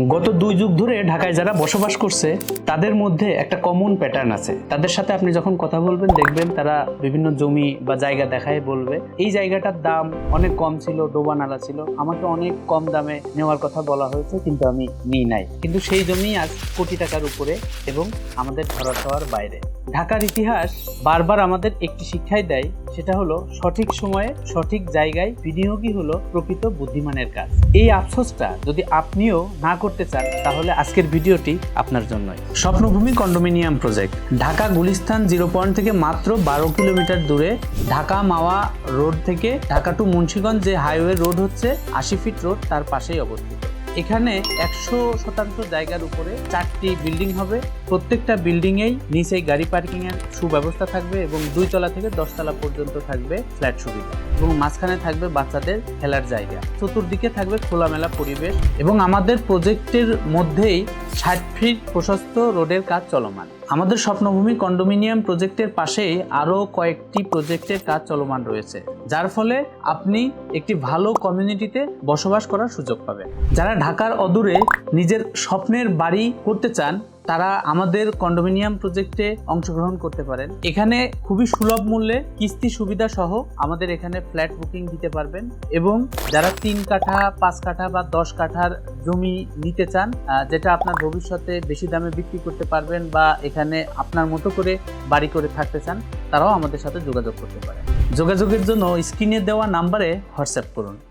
গত 2 যুগ ধরে ঢাকায় যারা বসবাস করছে তাদের মধ্যে একটা কমন প্যাটার্ন আছে। তাদের সাথে আপনি যখন কথা বলবেন দেখবেন তারা বিভিন্ন জমি বা জায়গা দেখায় বলবে এই জায়গাটার দাম অনেক কম ছিল, ডোবা নালা ছিল, আমাকে অনেক কম দামে নেওয়ার কথা বলা হয়েছে কিন্তু আমি নিই নাই। কিন্তু সেই জমি আজ কোটি টাকার উপরে এবং আমাদের ধরাছোঁয়ার বাইরে। ঢাকার ইতিহাস বারবার আমাদের একটি শিক্ষাই দেয়, সেটা হলো সঠিক সময়ে সঠিক জায়গায় বিনিয়োগই হলো প্রকৃত বুদ্ধিমানের কাজ। এই আফসোসটা যদি আপনিও না করতে চান তাহলে আজকের ভিডিওটি আপনার জন্যই। Swapnobhumi condominium project Dhaka Gulistan 0 point থেকে মাত্র 12 কিলোমিটার দূরে, ঢাকা মাওয়া রোড থেকে ঢাকা টু মুন্সিগঞ্জ যে হাইওয়ে রোড হচ্ছে 80 ফিট রোড, তার পাশেই অবস্থিত। এখানে 100% জায়গার উপরে 4টি বিল্ডিং হবে। প্রত্যেকটা বিল্ডিংয়েই নিচেই গাড়ি পার্কিং এর সুব্যবস্থা থাকবে এবং 2 তলা থেকে 10 তলা পর্যন্ত থাকবে ফ্ল্যাট সুবিধা এবং মাঝখানে থাকবে বাচ্চাদের খেলার জায়গা। চতুর্দিকে থাকবে খোলামেলা পরিবেশ এবং আমাদের প্রজেক্টের মধ্যেই 60 ফিট প্রশস্ত রোডের কাজ চলমান। আমাদের স্বপ্নভূমি কন্ডোমিনিয়াম প্রজেক্টের পাশেই আরও কয়েকটি প্রজেক্টের কাজ চলমান রয়েছে, যার ফলে আপনি একটি ভালো কমিউনিটিতে বসবাস করার সুযোগ পাবেন। যারা ঢাকার অদূরে নিজের স্বপ্নের বাড়ি করতে চান তারা আমাদের কন্ডোমিনিয়াম প্রজেক্টে অংশগ্রহণ করতে পারেন। এখানে খুবই সুলভ মূল্যে কিস্তি সুবিধা সহ আমাদের এখানে ফ্ল্যাট বুকিং দিতে পারবেন এবং যারা 3 কাঠা 5 কাঠা বা 10 কাঠার জমি নিতে চান, যেটা আপনার ভবিষ্যতে বেশি দামে বিক্রি করতে পারবেন বা এখানে আপনার মতো করে বাড়ি করে থাকতে চান, তারাও আমাদের সাথে যোগাযোগ করতে পারেন। যোগাযোগের জন্য স্ক্রিনে দেওয়া নাম্বারে হোয়াটসঅ্যাপ করুন।